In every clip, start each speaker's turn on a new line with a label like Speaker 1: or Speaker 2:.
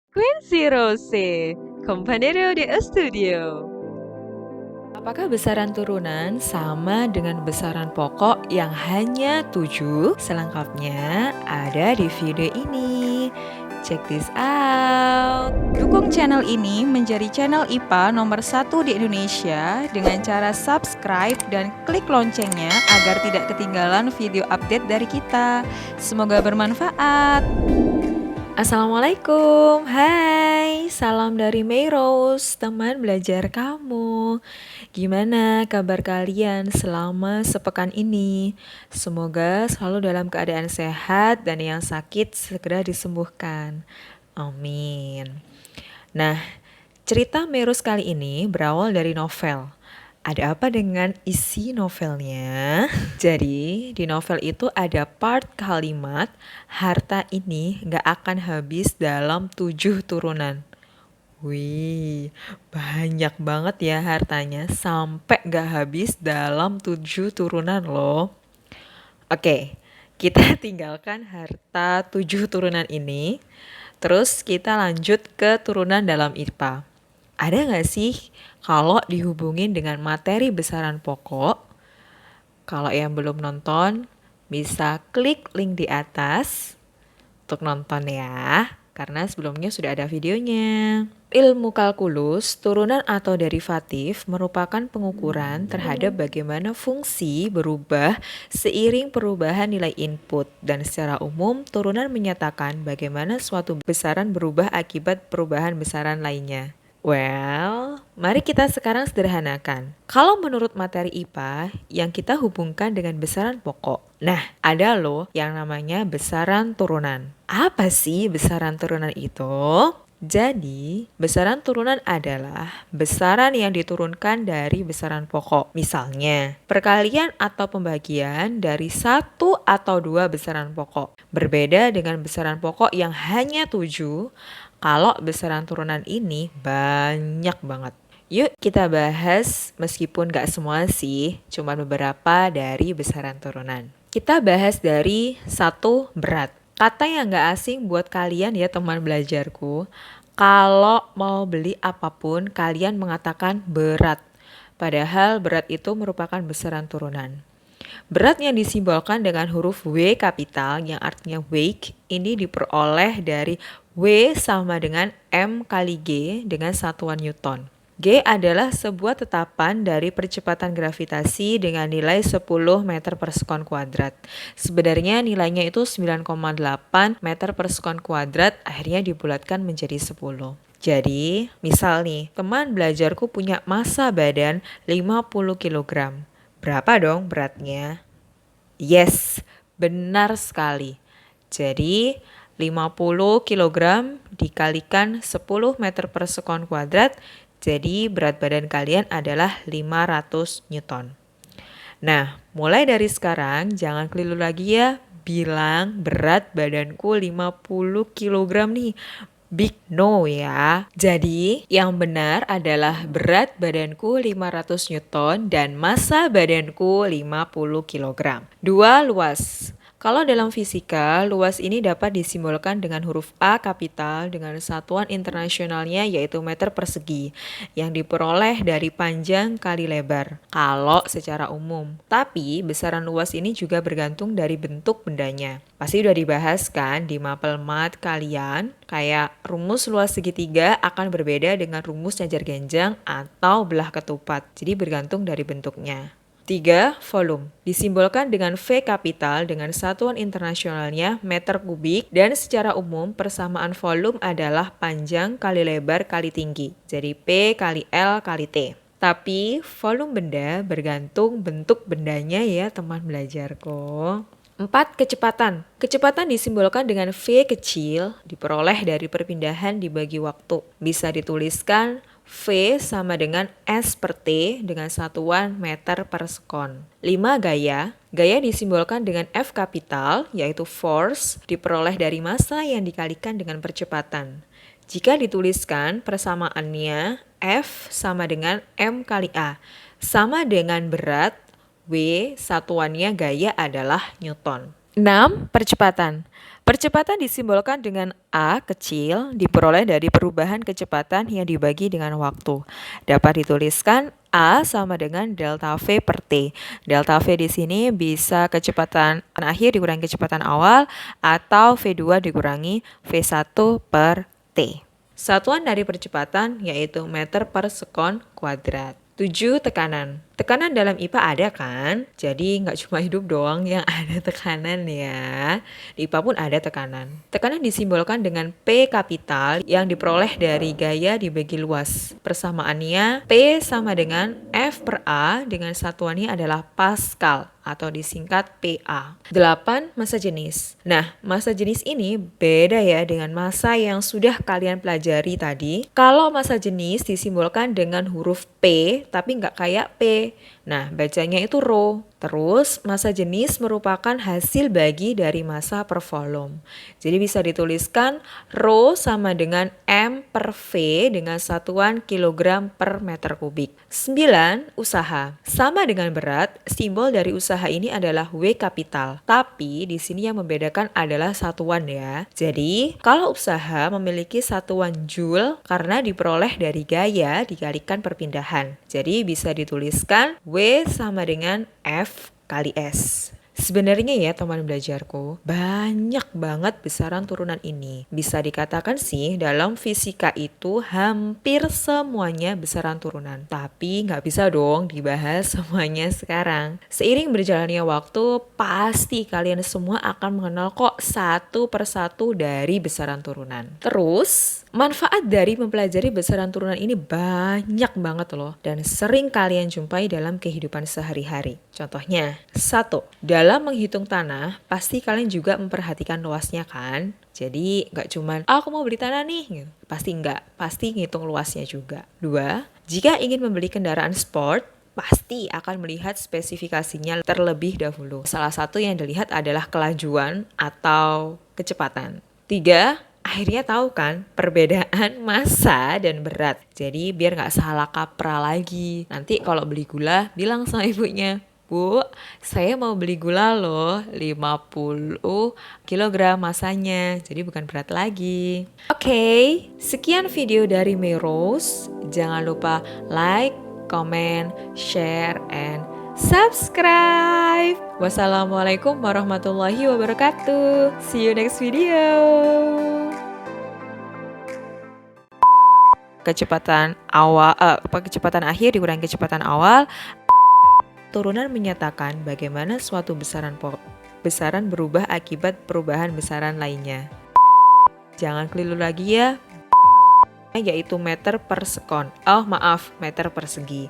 Speaker 1: Quincy Rose, compañero de estudio.
Speaker 2: Apakah besaran turunan sama dengan besaran pokok yang hanya 7? Selengkapnya ada di video ini. Check this out.
Speaker 3: Dukung channel ini menjadi channel IPA nomor 1 di Indonesia dengan cara subscribe dan klik loncengnya agar tidak ketinggalan video update dari kita. Semoga bermanfaat.
Speaker 2: Assalamualaikum, hai, salam dari Meirose, teman belajar kamu. Gimana kabar kalian selama sepekan ini? Semoga selalu dalam keadaan sehat dan yang sakit segera disembuhkan. Amin. Nah, cerita Meirose kali ini berawal dari novel. Ada apa dengan isi novelnya? Jadi di novel itu ada part kalimat harta ini gak akan habis dalam 7 turunan. Wih, banyak banget ya hartanya sampai gak habis dalam 7 turunan loh. Oke, kita tinggalkan harta 7 turunan ini. Terus kita lanjut ke turunan dalam IPA. Ada nggak sih kalau dihubungin dengan materi besaran pokok? Kalau yang belum nonton, bisa klik link di atas untuk nonton ya, karena sebelumnya sudah ada videonya. Ilmu kalkulus, turunan atau derivatif merupakan pengukuran terhadap bagaimana fungsi berubah seiring perubahan nilai input. Dan secara umum, turunan menyatakan bagaimana suatu besaran berubah akibat perubahan besaran lainnya. Well, mari kita sekarang sederhanakan. Kalau menurut materi IPA yang kita hubungkan dengan besaran pokok. Nah, ada loh yang namanya besaran turunan. Apa sih besaran turunan itu? Jadi, besaran turunan adalah besaran yang diturunkan dari besaran pokok. Misalnya, perkalian atau pembagian dari satu atau dua besaran pokok. Berbeda dengan besaran pokok yang hanya 7, kalau besaran turunan ini banyak banget. Yuk kita bahas meskipun gak semua sih, cuma beberapa dari besaran turunan. Kita bahas dari satu berat. Kata yang gak asing buat kalian ya teman belajarku. Kalau mau beli apapun kalian mengatakan berat. Padahal berat itu merupakan besaran turunan. Berat yang disimbolkan dengan huruf W kapital yang artinya weight ini diperoleh dari W sama dengan M kali G dengan satuan Newton. G adalah sebuah tetapan dari percepatan gravitasi dengan nilai 10 meter per sekon kuadrat. Sebenarnya nilainya itu 9,8 meter per sekon kuadrat, akhirnya dibulatkan menjadi 10. Jadi, misal nih, teman belajarku punya massa badan 50 kg. Berapa dong beratnya? Yes, benar sekali. Jadi 50 kg dikalikan 10 meter per sekon kuadrat, jadi berat badan kalian adalah 500 Newton. Nah, mulai dari sekarang jangan keliru lagi ya, bilang berat badanku 50 kg nih. Big no ya. Jadi yang benar adalah berat badanku 500 Newton dan massa badanku 50 kg. Dua luas. Kalau dalam fisika, luas ini dapat disimbolkan dengan huruf A kapital dengan satuan internasionalnya yaitu meter persegi yang diperoleh dari panjang kali lebar kalau secara umum. Tapi besaran luas ini juga bergantung dari bentuk bendanya. Pasti udah dibahas kan di mapel mat kalian, kayak rumus luas segitiga akan berbeda dengan rumus nyajar genjang atau belah ketupat. Jadi bergantung dari bentuknya. 3. Volume. Disimbolkan dengan V kapital dengan satuan internasionalnya meter kubik dan secara umum persamaan volume adalah panjang kali lebar kali tinggi. Jadi P kali L kali T. Tapi volume benda bergantung bentuk bendanya ya teman belajarku. 4. Kecepatan. Kecepatan disimbolkan dengan V kecil diperoleh dari perpindahan dibagi waktu. Bisa dituliskan V sama dengan S per T dengan satuan meter per sekon. 5. Gaya. Gaya disimbolkan dengan F kapital yaitu force diperoleh dari massa yang dikalikan dengan percepatan. Jika dituliskan persamaannya F sama dengan M kali A sama dengan berat W satuannya gaya adalah Newton. 6. Percepatan. Percepatan disimbolkan dengan A kecil diperoleh dari perubahan kecepatan yang dibagi dengan waktu. Dapat dituliskan A sama dengan delta V per T. Delta V di sini bisa kecepatan akhir dikurangi kecepatan awal atau V2 dikurangi V1 per T. Satuan dari percepatan yaitu meter per sekon kuadrat. 7. Tekanan. Tekanan dalam IPA ada kan? Jadi nggak cuma hidup doang yang ada tekanan ya. Di IPA pun ada tekanan. Tekanan disimbolkan dengan P kapital yang diperoleh dari gaya dibagi luas. Persamaannya P sama dengan F per A dengan satuannya adalah Pascal atau disingkat PA. 8. Massa jenis. Nah, massa jenis ini beda ya dengan massa yang sudah kalian pelajari tadi. Kalau massa jenis disimbolkan dengan huruf P tapi nggak kayak P. Nah, bacanya itu rho. Terus, massa jenis merupakan hasil bagi dari massa per volume. Jadi bisa dituliskan rho sama dengan M per V dengan satuan kilogram per meter kubik. 9. Usaha. Sama dengan berat, simbol dari usaha ini adalah W kapital. Tapi di sini yang membedakan adalah satuan ya. Jadi, kalau usaha memiliki satuan joule karena diperoleh dari gaya dikalikan perpindahan. Jadi bisa dituliskan W sama dengan F kali S. Sebenarnya ya teman belajarku, banyak banget besaran turunan ini. Bisa dikatakan sih dalam fisika itu hampir semuanya besaran turunan. Tapi nggak bisa dong dibahas semuanya sekarang. Seiring berjalannya waktu, pasti kalian semua akan mengenal kok satu persatu dari besaran turunan. Terus, manfaat dari mempelajari besaran turunan ini banyak banget loh. Dan sering kalian jumpai dalam kehidupan sehari-hari. Contohnya, 1. Dalam menghitung tanah, pasti kalian juga memperhatikan luasnya kan? Jadi nggak cuman, aku mau beli tanah nih. Pasti nggak, pasti ngitung luasnya juga. 2. Jika ingin membeli kendaraan sport, pasti akan melihat spesifikasinya terlebih dahulu. Salah satu yang dilihat adalah kelajuan atau kecepatan. 3. Akhirnya tahu kan perbedaan massa dan berat. Jadi biar nggak salah kaprah lagi. Nanti kalau beli gula, bilang sama ibunya, Bu, saya mau beli gula loh, 50 kg masanya, jadi bukan berat lagi. Oke, sekian video dari Meirose. Jangan lupa like, comment, share, and subscribe. Wassalamualaikum warahmatullahi wabarakatuh. See you next video. Kecepatan kecepatan akhir dikurangi kecepatan awal. Turunan menyatakan bagaimana suatu besaran berubah akibat perubahan besaran lainnya. Jangan keliru lagi ya, yaitu meter per sekon. Meter persegi.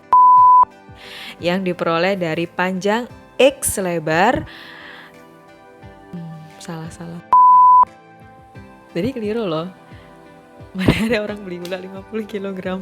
Speaker 2: Yang diperoleh dari panjang X lebar. Salah. Jadi keliru loh. Mana ada orang beli gula 50 kg.